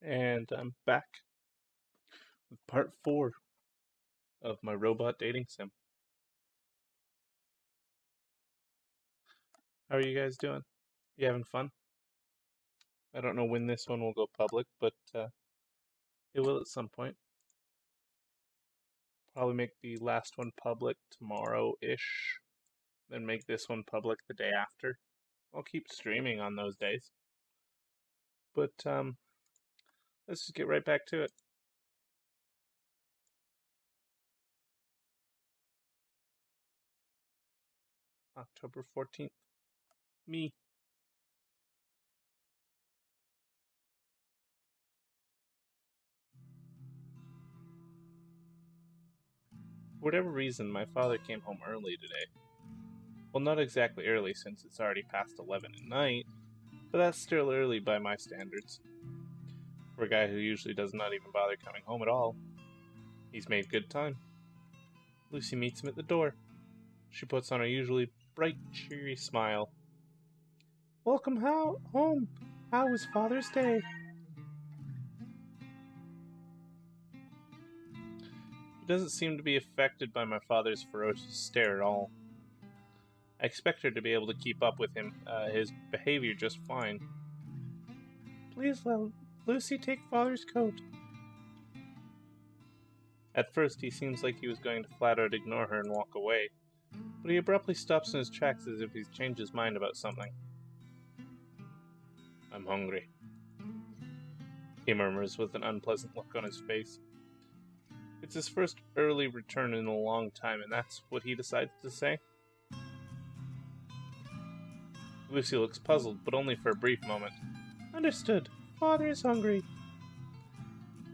And I'm back with part 4 of my robot dating sim. How are you guys doing? You having fun? I don't know when this one will go public, but it will at some point. Probably make the last one public tomorrow-ish, then make this one public the day after. I'll keep streaming on those days. But let's just get right back to it. October 14th. Me. For whatever reason, my father came home early today. Well, not exactly early since it's already past 11 at night, but that's still early by my standards. For a guy who usually does not even bother coming home at all, he's made good time. Lucy meets him at the door. She puts on her usually bright, cheery smile. Welcome home. How was Father's Day? He doesn't seem to be affected by my father's ferocious stare at all. I expect her to be able to keep up with his behavior just fine. Please let Lucy take Father's coat. At first, he seems like he was going to flat out ignore her and walk away, but he abruptly stops in his tracks as if he's changed his mind about something. I'm hungry, he murmurs with an unpleasant look on his face. It's his first early return in a long time, and that's what he decides to say. Lucy looks puzzled, but only for a brief moment. Understood. Father is hungry.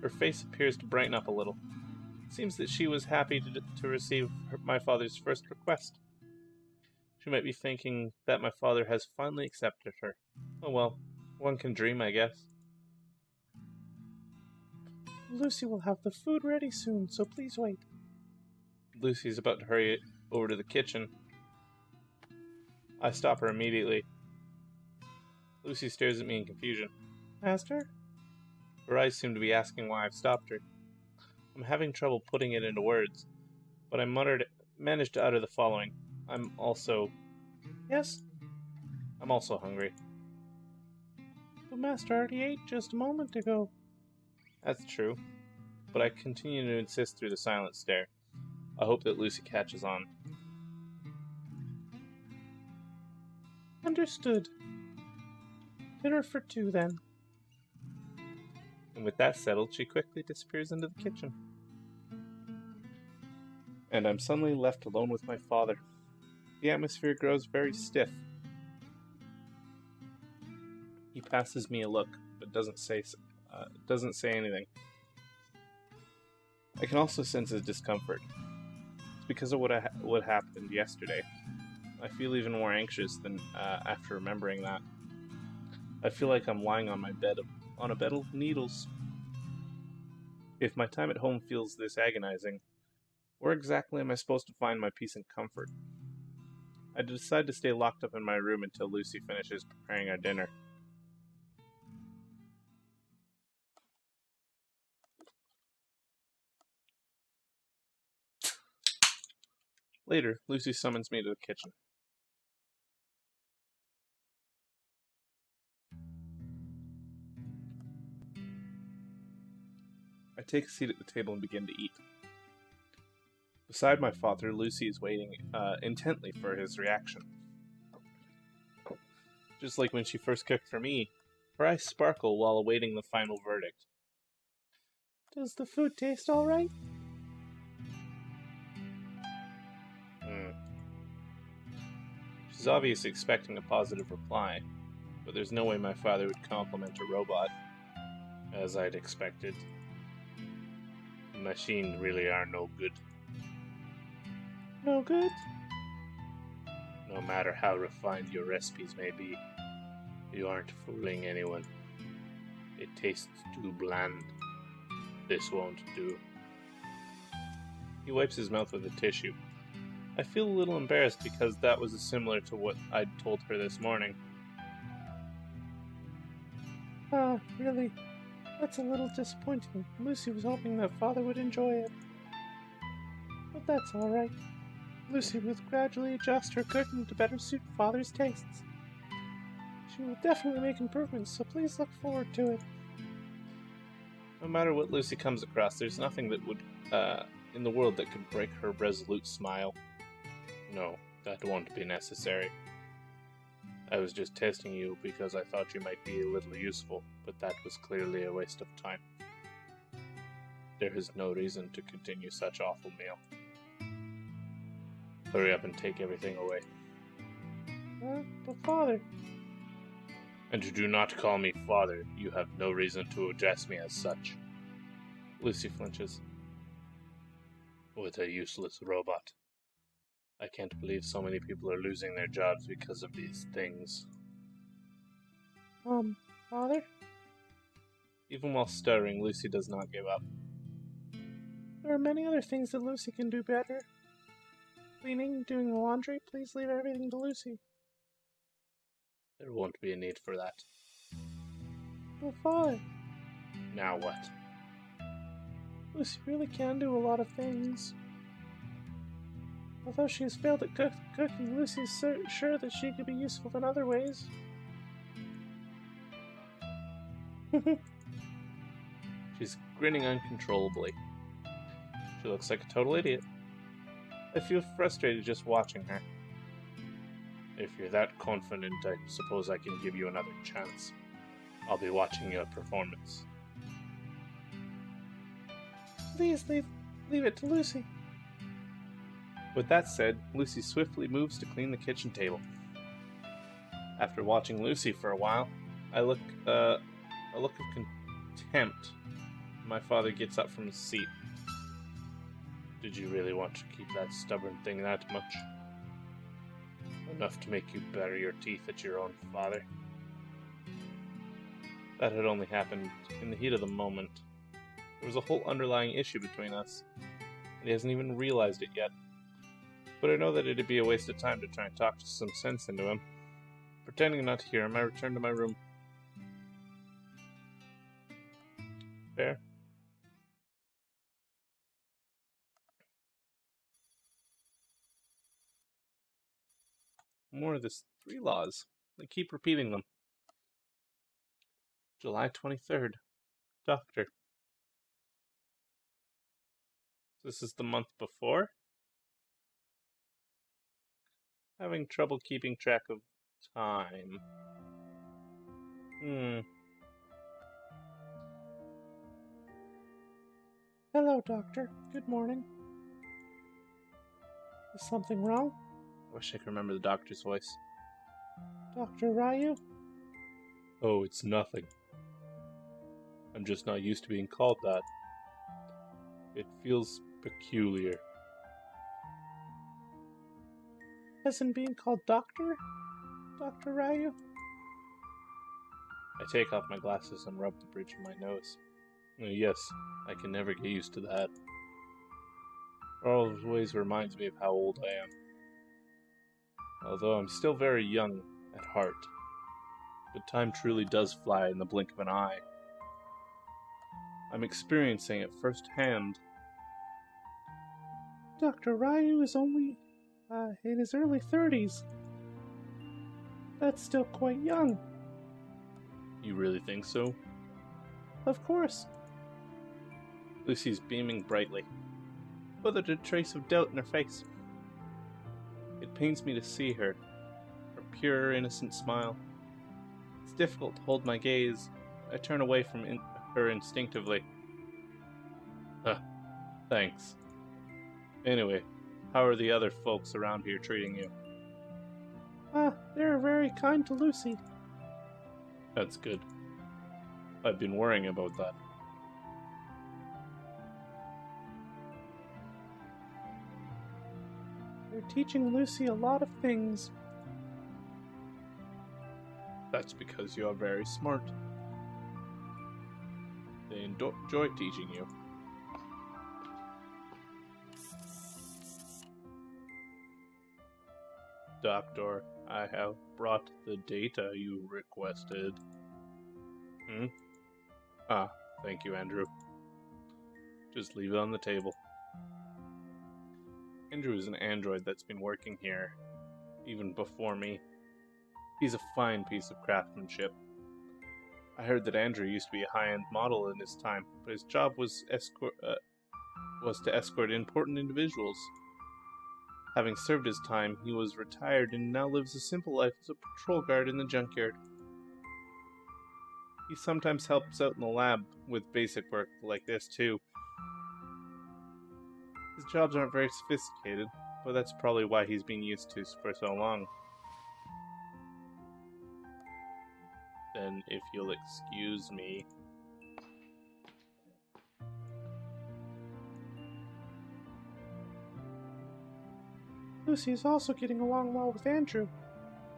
Her face appears to brighten up a little. It seems that she was happy to receive my father's first request. She might be thinking that my father has finally accepted her. Oh well, one can dream, I guess. Lucy will have the food ready soon, so please wait. Lucy's about to hurry over to the kitchen. I stop her immediately. Lucy stares at me in confusion. Master? Her eyes seem to be asking why I've stopped her. I'm having trouble putting it into words, but I managed to utter the following. Yes? I'm also hungry. But Master already ate just a moment ago. That's true, but I continue to insist through the silent stare. I hope that Lucy catches on. Understood. Dinner for two, then. And with that settled, she quickly disappears into the kitchen. And I'm suddenly left alone with my father. The atmosphere grows very stiff. He passes me a look, but doesn't say anything. I can also sense his discomfort. It's because of what happened yesterday. I feel even more anxious than after remembering that. I feel like I'm lying on a bed of needles. If my time at home feels this agonizing, where exactly am I supposed to find my peace and comfort? I decide to stay locked up in my room until Lucy finishes preparing our dinner. Later, Lucy summons me to the kitchen. I take a seat at the table and begin to eat. Beside my father, Lucy is waiting intently for his reaction. Just like when she first cooked for me, her eyes sparkle while awaiting the final verdict. Does the food taste all right? She's obviously expecting a positive reply, but there's no way my father would compliment a robot, as I'd expected. Machines really are no good. No good? No matter how refined your recipes may be, you aren't fooling anyone. It tastes too bland. This won't do. He wipes his mouth with a tissue. I feel a little embarrassed because that was similar to what I'd told her this morning. Really? That's a little disappointing. Lucy was hoping that Father would enjoy it. But that's alright. Lucy will gradually adjust her cooking to better suit Father's tastes. She will definitely make improvements, so please look forward to it. No matter what Lucy comes across, there's nothing that would, in the world that could break her resolute smile. No, that won't be necessary. I was just testing you because I thought you might be a little useful, but that was clearly a waste of time. There is no reason to continue such awful meal. Hurry up and take everything away. But Father... And do not call me Father. You have no reason to address me as such. Lucy flinches. What a useless robot. I can't believe so many people are losing their jobs because of these things. Father? Even while stirring, Lucy does not give up. There are many other things that Lucy can do better. Cleaning, doing the laundry, please leave everything to Lucy. There won't be a need for that. But Father... Now what? Lucy really can do a lot of things. Although she has failed at cooking, Lucy is sure that she could be useful in other ways. She's grinning uncontrollably. She looks like a total idiot. I feel frustrated just watching her. If you're that confident, I suppose I can give you another chance. I'll be watching your performance. Please leave it to Lucy. With that said, Lucy swiftly moves to clean the kitchen table. After watching Lucy for a while, a look of contempt. My father gets up from his seat. Did you really want to keep that stubborn thing that much? Enough to make you batter your teeth at your own father? That had only happened in the heat of the moment. There was a whole underlying issue between us, and he hasn't even realized it yet. But I know that it'd be a waste of time to try and talk some sense into him. Pretending not to hear him, I return to my room. Fair? More of this 3 laws. They keep repeating them. July 23rd. Doctor. This is the month before? Having trouble keeping track of time. Hello, Doctor. Good morning. Is something wrong? I wish I could remember the doctor's voice. Dr. Ryu? Oh, it's nothing. I'm just not used to being called that. It feels peculiar. As in being called Doctor? Dr. Ryu? I take off my glasses and rub the bridge of my nose. Yes, I can never get used to that. It always reminds me of how old I am. Although I'm still very young at heart. But time truly does fly in the blink of an eye. I'm experiencing it firsthand. Dr. Ryu is only in his early 30s. That's still quite young. You really think so? Of course. Lucy's beaming brightly, without a trace of doubt in her face. It pains me to see her pure, innocent smile. It's difficult to hold my gaze. I turn away from her instinctively. Thanks. Anyway, how are the other folks around here treating you? They're very kind to Lucy. That's good. I've been worrying about that. They're teaching Lucy a lot of things. That's because you are very smart. They enjoy teaching you. Doctor, I have brought the data you requested. Thank you, Andrew. Just leave it on the table. Andrew is an android that's been working here even before me. He's a fine piece of craftsmanship. I heard that Andrew used to be a high-end model in his time, but his job was to escort important individuals. Having served his time, he was retired and now lives a simple life as a patrol guard in the junkyard. He sometimes helps out in the lab with basic work like this too. His jobs aren't very sophisticated, but that's probably why he's been used to for so long. Then, if you'll excuse me... Lucy is also getting along well with Andrew.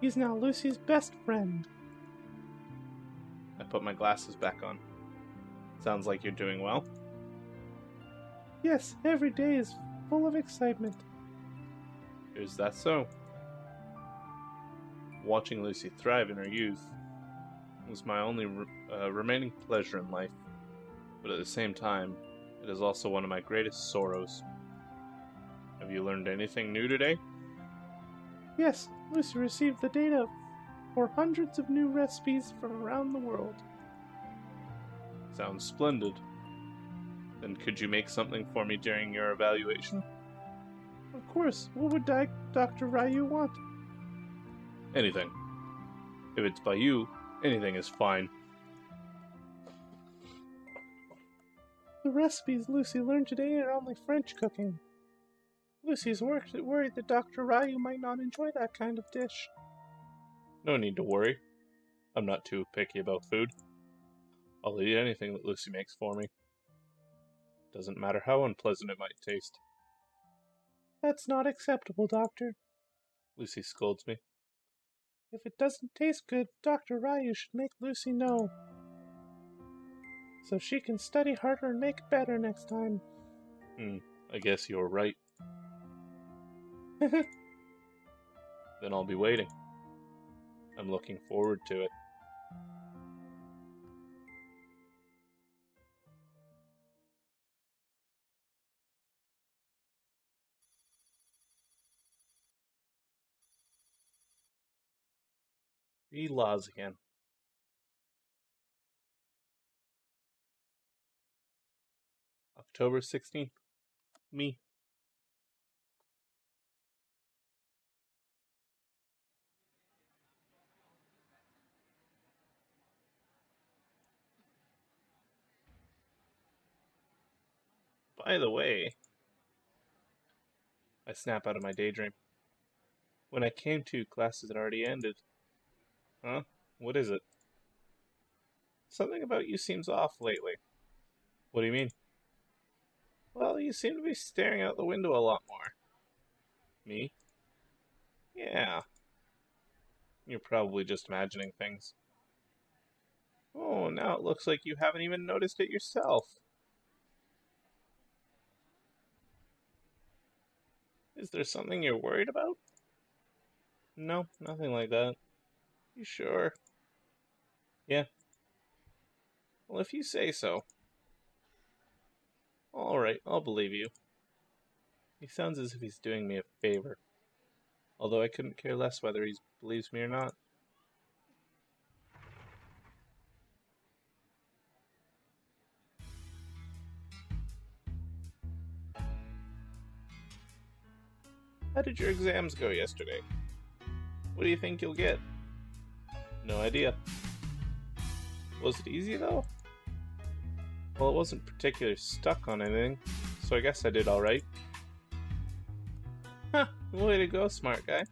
He's now Lucy's best friend. I put my glasses back on. Sounds like you're doing well. Yes, every day is full of excitement. Is that so? Watching Lucy thrive in her youth was my only remaining pleasure in life, but at the same time, it is also one of my greatest sorrows. Have you learned anything new today? Yes, Lucy received the data for hundreds of new recipes from around the world. Sounds splendid. Then could you make something for me during your evaluation? Of course. What would Dr. Ryu want? Anything. If it's by you, anything is fine. The recipes Lucy learned today are only French cooking. Lucy's worried that Dr. Ryu might not enjoy that kind of dish. No need to worry. I'm not too picky about food. I'll eat anything that Lucy makes for me. Doesn't matter how unpleasant it might taste. That's not acceptable, Doctor. Lucy scolds me. If it doesn't taste good, Dr. Ryu should make Lucy know, so she can study harder and make better next time. I guess you're right. Then I'll be waiting. I'm looking forward to it. Read laws again. October 16th. Me. By the way, I snap out of my daydream. When I came to, classes had already ended. Huh? What is it? Something about you seems off lately. What do you mean? Well, you seem to be staring out the window a lot more. Me? Yeah. You're probably just imagining things. Oh, now it looks like you haven't even noticed it yourself. Is there something you're worried about? No, nothing like that. You sure? Yeah. Well, if you say so. Alright, I'll believe you. He sounds as if he's doing me a favor. Although I couldn't care less whether he believes me or not. How did your exams go yesterday? What do you think you'll get? No idea. Was it easy though? Well, it wasn't particularly stuck on anything, so I guess I did alright. Huh, way to go, smart guy.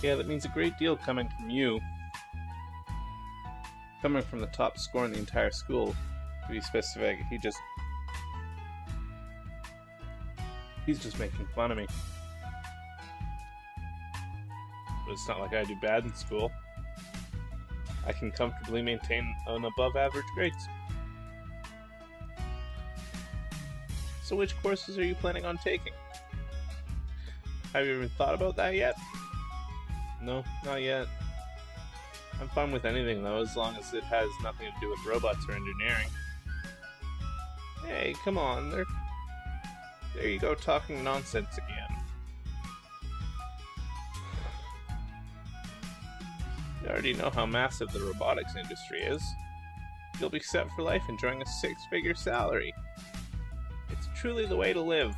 Yeah, that means a great deal coming from you. Coming from the top score in the entire school, to be specific, he's just making fun of me. But it's not like I do bad in school. I can comfortably maintain an above average grades. So which courses are you planning on taking? Have you even thought about that yet? No, not yet. I'm fine with anything, though, as long as it has nothing to do with robots or engineering. Hey, come on, there you go talking nonsense again. You already know how massive the robotics industry is. You'll be set for life enjoying a 6-figure salary. It's truly the way to live.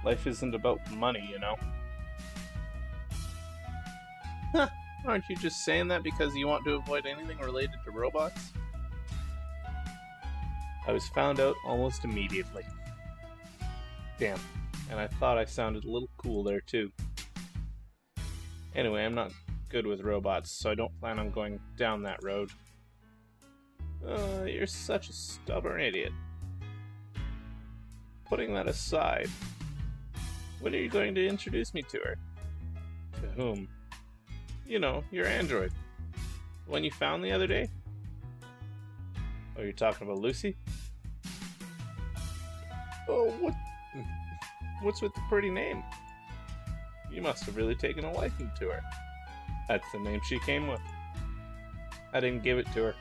Life isn't about money, you know. Huh, aren't you just saying that because you want to avoid anything related to robots? I was found out almost immediately. Damn, and I thought I sounded a little cool there too. Anyway, I'm not good with robots, so I don't plan on going down that road. You're such a stubborn idiot. Putting that aside, when are you going to introduce me to her? To whom? You know, your android. The one you found the other day? Oh, you're talking about Lucy? Oh, what's with the pretty name? You must have really taken a liking to her. That's the name she came with. I didn't give it to her.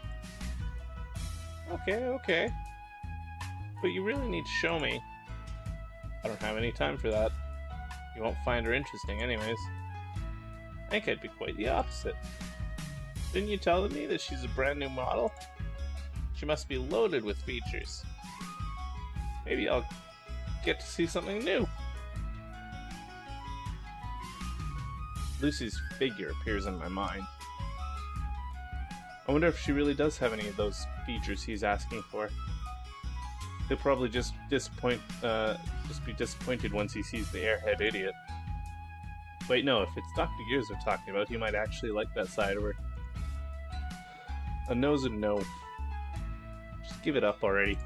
Okay. But you really need to show me. I don't have any time for that. You won't find her interesting anyways. I think I'd be quite the opposite. Didn't you tell me that she's a brand new model? She must be loaded with features. Maybe I'll get to see something new. Lucy's figure appears in my mind. I wonder if she really does have any of those features he's asking for. He'll probably just be disappointed once he sees the airhead idiot. Wait, no, if it's Dr. Gears we're talking about, he might actually like that side of her. A no's a no. Just give it up already.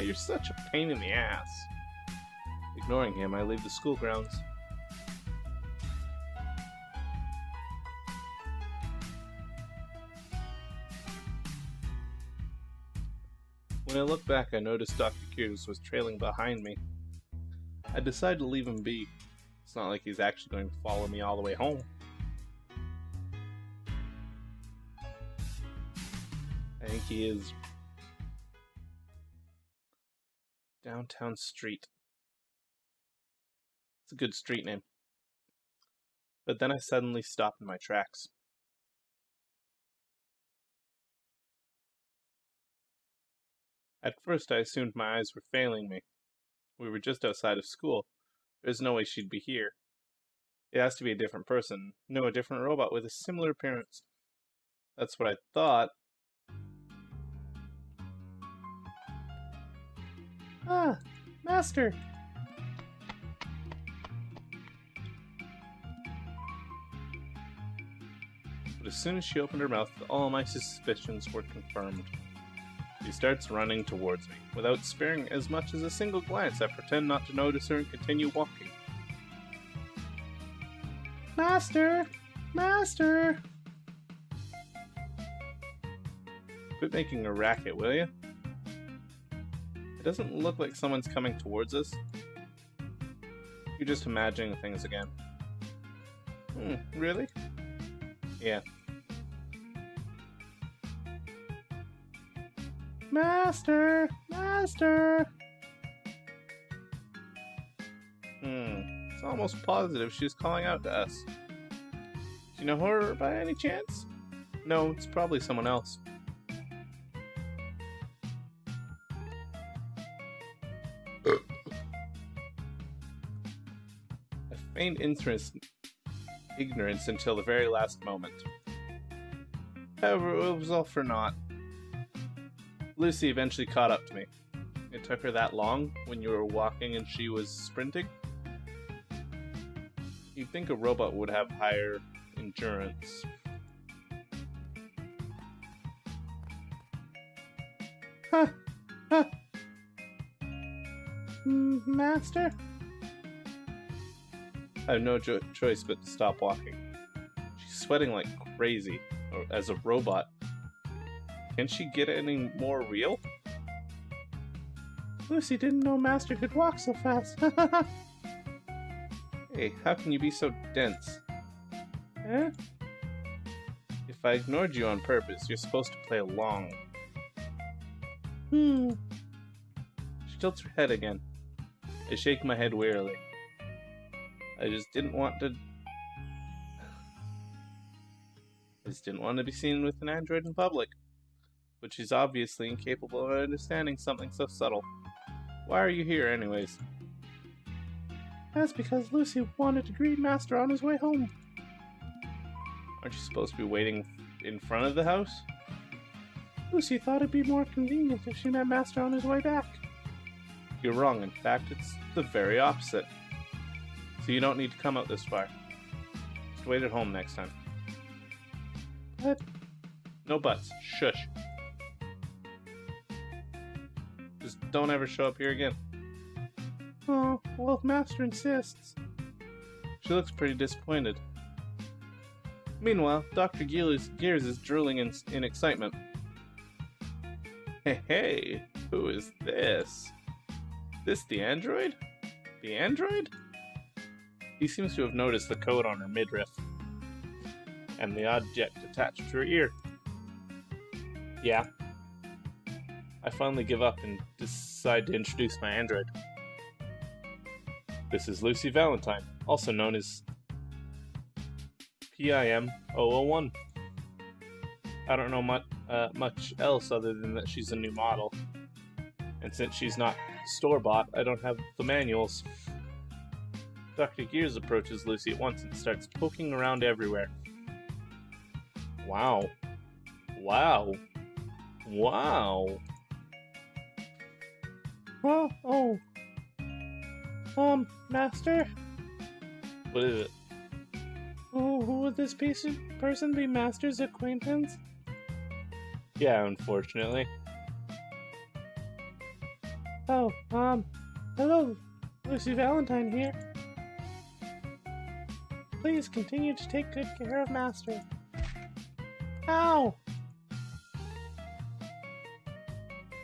You're such a pain in the ass. Ignoring him, I leave the school grounds. When I look back, I noticed Dr. Gears was trailing behind me. I decided to leave him be. It's not like he's actually going to follow me all the way home. I think he is. Downtown Street. It's a good street name. But then I suddenly stopped in my tracks. At first I assumed my eyes were failing me. We were just outside of school. There's no way she'd be here. It has to be a different person. No, a different robot with a similar appearance. That's what I thought. Ah, Master! But as soon as she opened her mouth, all my suspicions were confirmed. She starts running towards me. Without sparing as much as a single glance, I pretend not to notice her and continue walking. Master! Master! Quit making a racket, will you? It doesn't look like someone's coming towards us. You're just imagining things again. Really? Yeah. Master! Master! It's almost positive she's calling out to us. Do you know her by any chance? No, it's probably someone else. I feigned ignorance until the very last moment. However, it was all for naught. Lucy eventually caught up to me. It took her that long when you were walking and she was sprinting? You'd think a robot would have higher endurance. Huh. Master? I have no choice but to stop walking. She's sweating like crazy, or as a robot. Can she get any more real? Lucy didn't know Master could walk so fast. Hey, how can you be so dense? Huh? If I ignored you on purpose, you're supposed to play along. She tilts her head again. I shake my head wearily. I just didn't want to be seen with an android in public. But she's obviously incapable of understanding something so subtle. Why are you here, anyways? That's because Lucy wanted to greet Master on his way home. Aren't you supposed to be waiting in front of the house? Lucy thought it'd be more convenient if she met Master on his way back. You're wrong. In fact, it's the very opposite. So you don't need to come out this far. Just wait at home next time. But... No buts. Shush. Just don't ever show up here again. Oh, well, if Master insists. She looks pretty disappointed. Meanwhile, Dr. Gears is drooling in excitement. Hey, who is this? This the android? The android? He seems to have noticed the coat on her midriff, and the object attached to her ear. Yeah. I finally give up and decide to introduce my android. This is Lucy Valentine, also known as PIM-001. I don't know much else other than that she's a new model. And since she's not store-bought, I don't have the manuals. Dr. Gears approaches Lucy at once and starts poking around everywhere. Wow. Master? What is it? Who would this person be Master's acquaintance? Yeah, unfortunately. Oh, hello, Lucy Valentine here. Please continue to take good care of Master. Ow!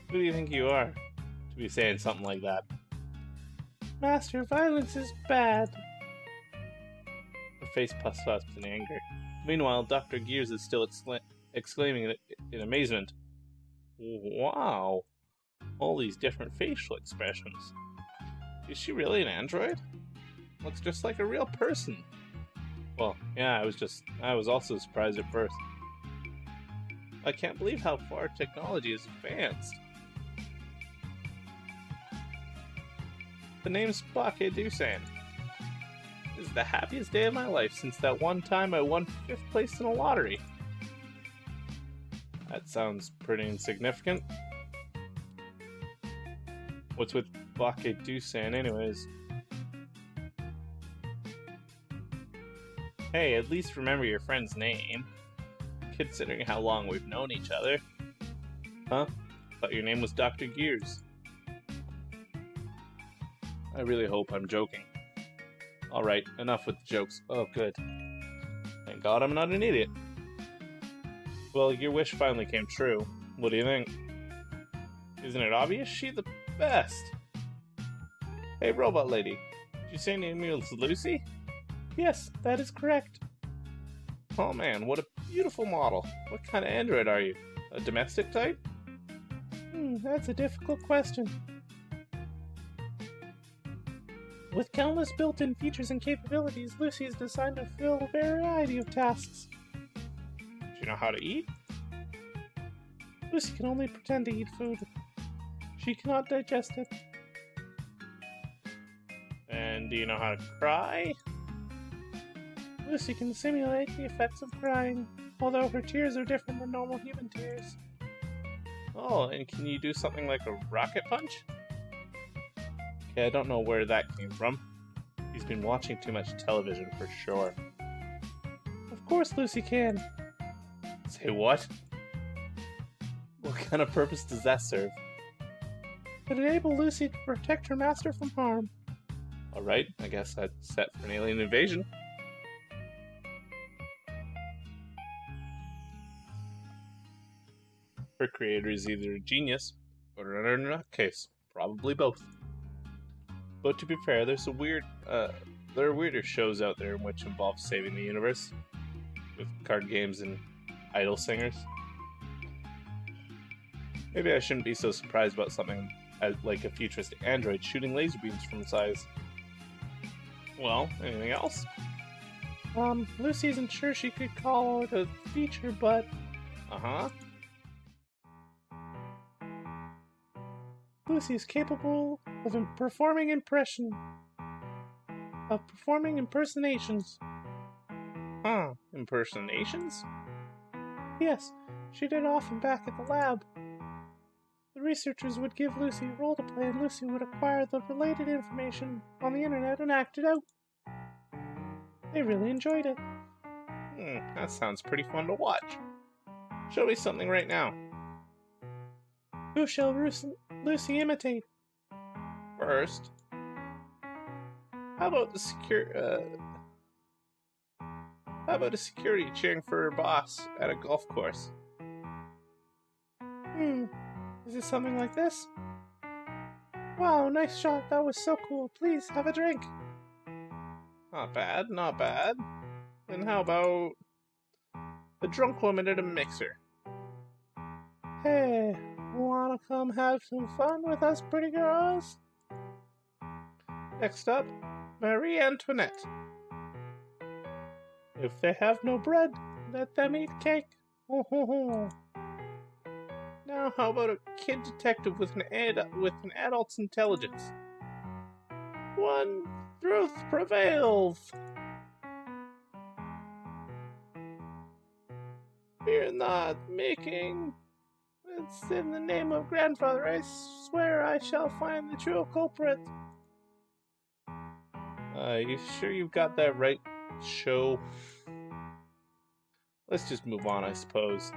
Who do you think you are to be saying something like that? Master, violence is bad. Her face puffs up in anger. Meanwhile, Dr. Gears is still exclaiming in amazement. Wow! All these different facial expressions. Is she really an android? Looks just like a real person. Well, yeah, I was also surprised at first. I can't believe how far technology has advanced. The name's Bake Dusan. This is the happiest day of my life since that one time I won 5th place in a lottery. That sounds pretty insignificant. What's with Bake Dusan anyways? Hey, at least remember your friend's name, considering how long we've known each other. Huh? Thought your name was Dr. Gears. I really hope I'm joking. Alright, enough with the jokes. Oh, good. Thank God I'm not an idiot. Well, your wish finally came true. What do you think? Isn't it obvious? She's the best! Hey, robot lady. Did you say your name was Lucy? Yes, that is correct. Oh man, what a beautiful model. What kind of android are you? A domestic type? That's a difficult question. With countless built-in features and capabilities, Lucy is designed to fill a variety of tasks. Do you know how to eat? Lucy can only pretend to eat food. She cannot digest it. And do you know how to cry? Lucy can simulate the effects of crying, although her tears are different than normal human tears. Oh, and can you do something like a rocket punch? Okay, I don't know where that came from. He's been watching too much television for sure. Of course Lucy can. Say what? What kind of purpose does that serve? It enables Lucy to protect her master from harm. Alright, I guess that's set for an alien invasion. Her creator is either a genius or an utter nutcase. Probably both. But to be fair, there are weirder shows out there which involve saving the universe, with card games and idol singers. Maybe I shouldn't be so surprised about something like a futuristic android shooting laser beams from its eyes. Well, anything else? Lucy isn't sure she could call it a feature, but... Uh-huh. Lucy is capable of performing impersonations. Huh. Impersonations? Yes, she did often back at the lab. The researchers would give Lucy a role to play, and Lucy would acquire the related information on the internet and act it out. They really enjoyed it. That sounds pretty fun to watch. Show me something right now. Who shall Lucy imitate? First, how about a security cheering for her boss at a golf course? Is it something like this? Wow, nice shot. That was so cool. Please, have a drink. Not bad, not bad. And how about a drunk woman at a mixer? Hey, wanna come have some fun with us, pretty girls? Next up, Marie Antoinette. If they have no bread, let them eat cake. Ho ho ho. Now, how about a kid detective with an adult's intelligence? One truth prevails. Fear not, making. It's in the name of grandfather. I swear I shall find the true culprit. You sure you've got that right, show? Let's just move on, I suppose.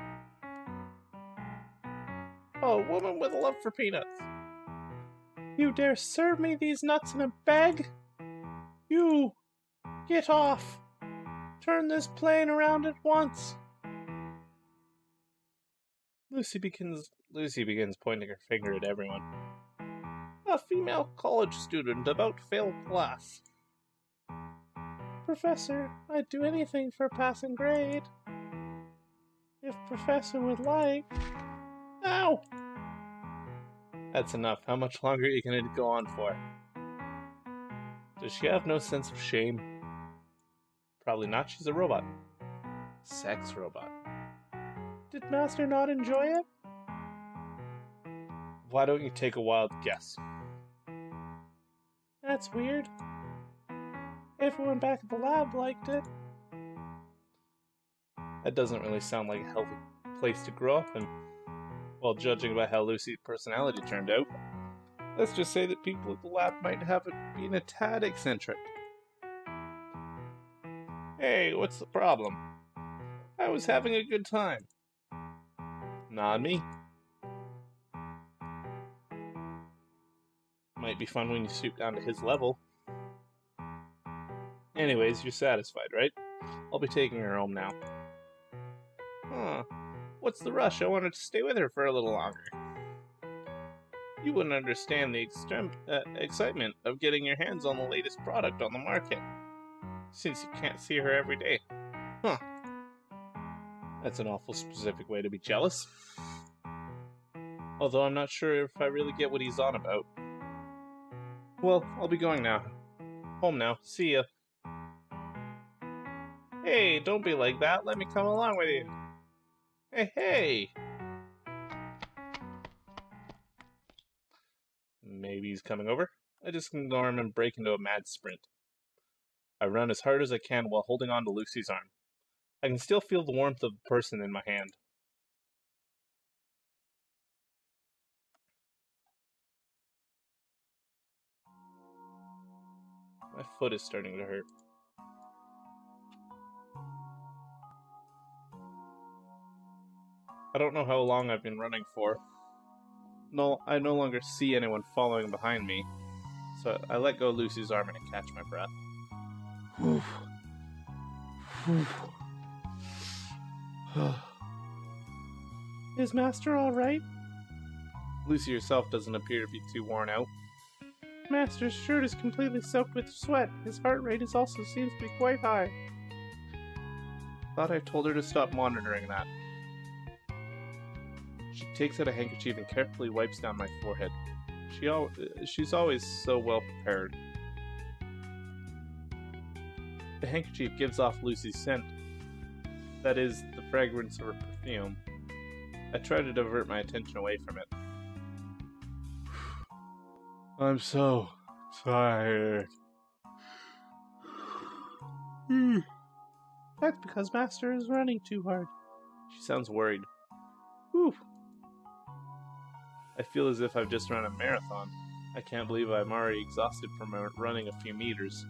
Oh, a woman with a love for peanuts. You dare serve me these nuts in a bag? You! Get off! Turn this plane around at once! Lucy begins pointing her finger at everyone. A female college student about to fail class. Professor, I'd do anything for a passing grade. If Professor would like... Ow! That's enough. How much longer are you going to go on for? Does she have no sense of shame? Probably not. She's a robot. Sex robot. Did Master not enjoy it? Why don't you take a wild guess? That's weird. Everyone back at the lab liked it. That doesn't really sound like a healthy place to grow up in. Well, judging by how Lucy's personality turned out, let's just say that people at the lab might have been a tad eccentric. Hey, what's the problem? I was having a good time. Not me. Might be fun when you stoop down to his level. Anyways, you're satisfied, right? I'll be taking her home now. Huh. What's the rush? I wanted to stay with her for a little longer. You wouldn't understand the extreme excitement of getting your hands on the latest product on the market, since you can't see her every day. Huh. That's an awful specific way to be jealous. Although I'm not sure if I really get what he's on about. Well, I'll be going now. Home now. See ya. Hey, don't be like that. Let me come along with you. Hey! Maybe he's coming over. I just ignore him and break into a mad sprint. I run as hard as I can while holding on to Lucy's arm. I can still feel the warmth of the person in my hand. My foot is starting to hurt. I don't know how long I've been running for. No, I no longer see anyone following behind me, so I let go of Lucy's arm and I catch my breath. Is Master all right? Lucy herself doesn't appear to be too worn out. Master's shirt is completely soaked with sweat. His heart rate also seems to be quite high. Thought I told her to stop monitoring that. She takes out a handkerchief and carefully wipes down my forehead. She's always so well prepared. The handkerchief gives off Lucy's scent. That is, the fragrance of her perfume. I try to divert my attention away from it. I'm so tired. That's because Master is running too hard. She sounds worried. Whew. I feel as if I've just run a marathon. I can't believe I'm already exhausted from running a few meters.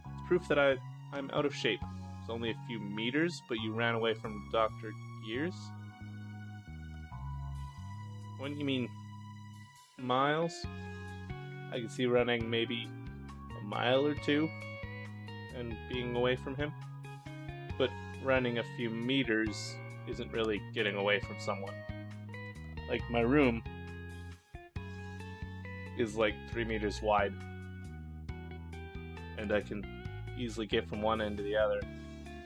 It's proof that I'm out of shape. It's only a few meters, but you ran away from Dr. Gears? When you mean miles? I can see running maybe a mile or two and being away from him. But running a few meters isn't really getting away from someone. Like, my room is like 3 meters wide, and I can easily get from one end to the other.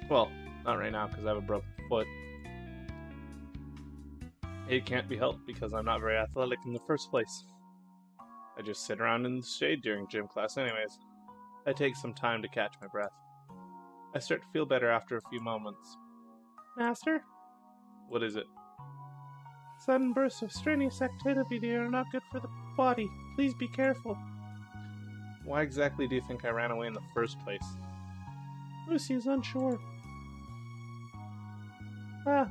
Well, not right now because I have a broken foot. It can't be helped because I'm not very athletic in the first place. I just sit around in the shade during gym class anyways. I take some time to catch my breath. I start to feel better after a few moments. Master? What is it? Sudden bursts of strenuous activity are not good for the body. Please be careful. Why exactly do you think I ran away in the first place? Lucy is unsure.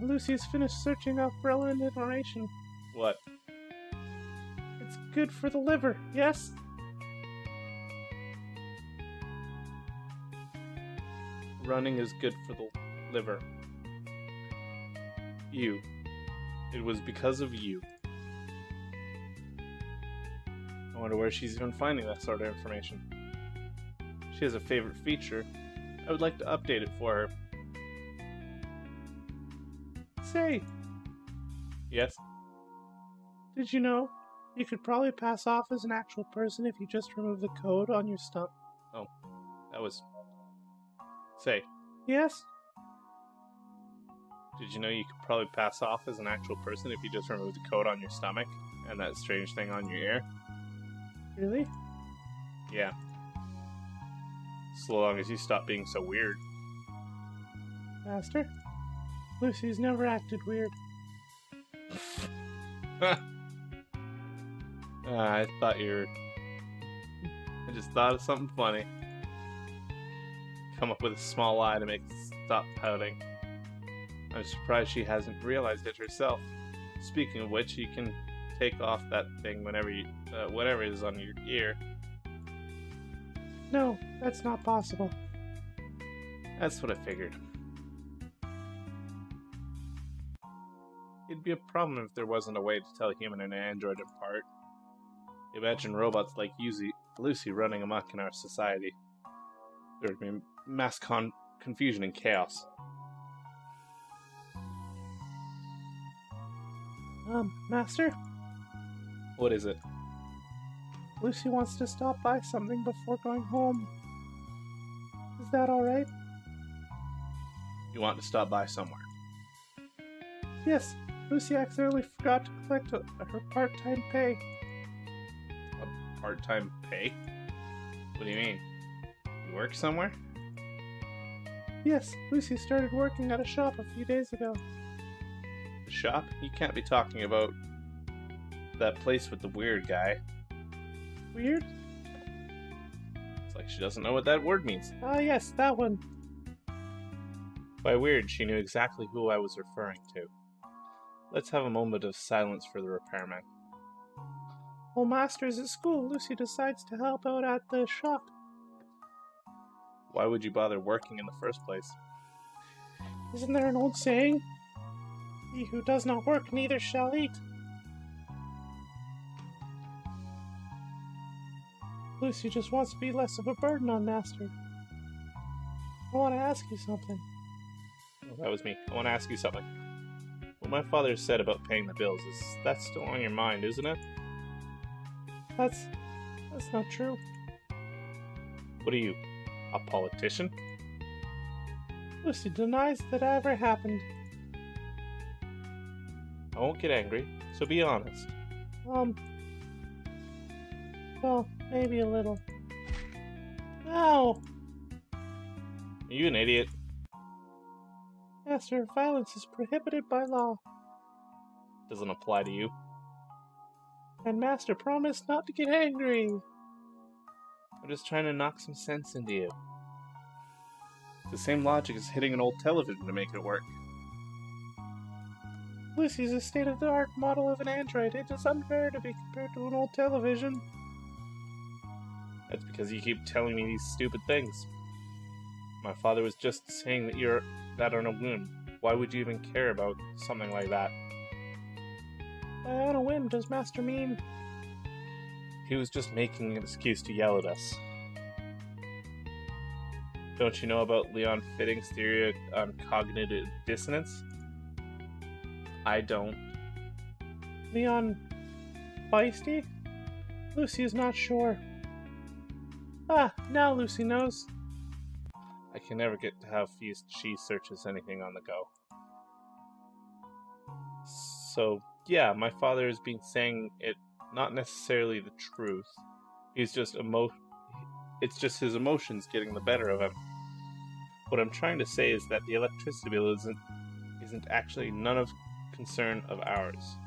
Lucy has finished searching up relevant information. What? It's good for the liver, yes? Running is good for the liver. You. It was because of you. I wonder where she's even finding that sort of information. She has a favorite feature. I would like to update it for her. Say. Yes? Did you know you could probably pass off as an actual person if you just remove the code on your stump? Oh, that was... Say. Yes? Did you know you could probably pass off as an actual person if you just remove the coat on your stomach and that strange thing on your ear? Really? Yeah. So long as you stop being so weird. Master? Lucy's never acted weird. I thought you were... I just thought of something funny. Come up with a small lie to make it stop pouting. I'm surprised she hasn't realized it herself. Speaking of which, you can take off that thing whenever you, whatever is on your ear. No, that's not possible. That's what I figured. It'd be a problem if there wasn't a way to tell a human and an android apart. Imagine robots like Lucy running amok in our society. There would be mass confusion and chaos. Master? What is it? Lucy wants to stop by something before going home. Is that alright? You want to stop by somewhere? Yes, Lucy accidentally forgot to collect her part-time pay. A part-time pay? What do you mean? You work somewhere? Yes, Lucy started working at a shop a few days ago. The shop? You can't be talking about that place with the weird guy. Weird? It's like she doesn't know what that word means. Yes, that one. By weird, she knew exactly who I was referring to. Let's have a moment of silence for the repairman. While Master's at school, Lucy decides to help out at the shop. Why would you bother working in the first place? Isn't there an old saying? He who does not work neither shall eat. Lucy just wants to be less of a burden on Master. I want to ask you something. Oh, that was me. I want to ask you something. What my father said about paying the bills, is that still on your mind, isn't it? That's not true. What are you, a politician? Lucy denies that ever happened. I won't get angry, so be honest. Well, maybe a little. Ow! Are you an idiot? Master, violence is prohibited by law. Doesn't apply to you. And Master promised not to get angry. I'm just trying to knock some sense into you. The same logic as hitting an old television to make it work. Lucy's a state-of-the-art model of an android. It is unfair to be compared to an old television. That's because you keep telling me these stupid things. My father was just saying that you're that on a whim. Why would you even care about something like that? By on a whim, does Master mean? He was just making an excuse to yell at us. Don't you know about Leon Fitting's theory on cognitive dissonance? I don't. Leon feisty? Lucy is not sure. Ah, now Lucy knows. I can never get to have feast she searches anything on the go. So, yeah, my father has been saying it not necessarily the truth. He's just it's just his emotions getting the better of him. What I'm trying to say is that the electricity bill isn't actually none of concern of ours.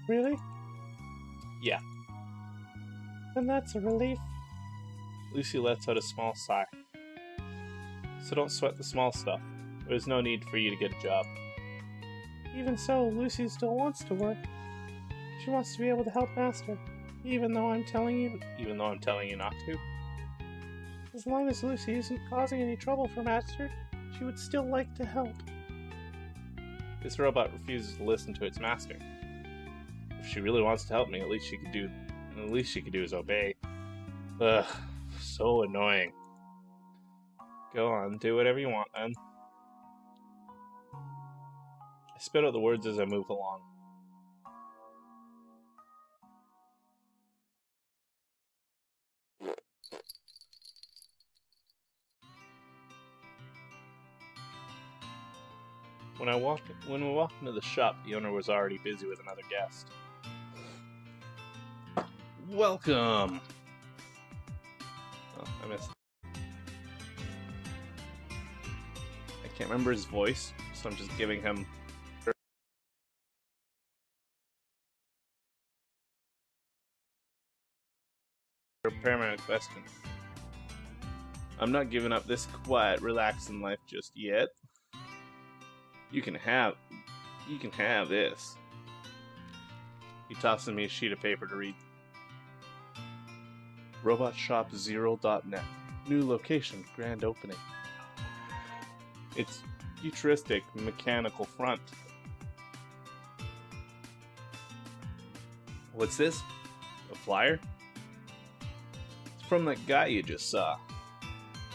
Really? Yeah. Then that's a relief. Lucy lets out a small sigh. So don't sweat the small stuff. There's no need for you to get a job. Even so, Lucy still wants to work. She wants to be able to help Master, even though I'm telling you not to. As long as Lucy isn't causing any trouble for Master, she would still like to help. This robot refuses to listen to its master. If she really wants to help me, the least she could do is obey. Ugh, so annoying. Go on, do whatever you want then. I spit out the words as I move along. When we walked into the shop, the owner was already busy with another guest. Welcome! Oh, I missed. I can't remember his voice, so I'm just giving him... a paramedic question. I'm not giving up this quiet, relaxing life just yet. You can have this. He tosses me a sheet of paper to read. RobotShopZero.net. New location, grand opening. It's futuristic, mechanical front. What's this? A flyer? It's from that guy you just saw.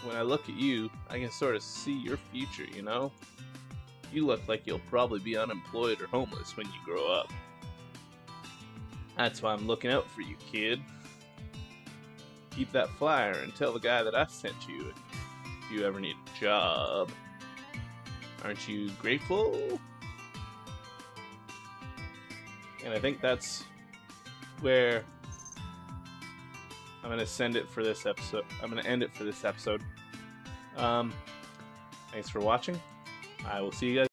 When I look at you, I can sort of see your future, you know? You look like you'll probably be unemployed or homeless when you grow up. That's why I'm looking out for you, kid. Keep that flyer and tell the guy that I sent you if you ever need a job. Aren't you grateful? And I think that's where I'm going to send it for this episode. I'm going to end it for this episode. Thanks for watching. I will see you guys.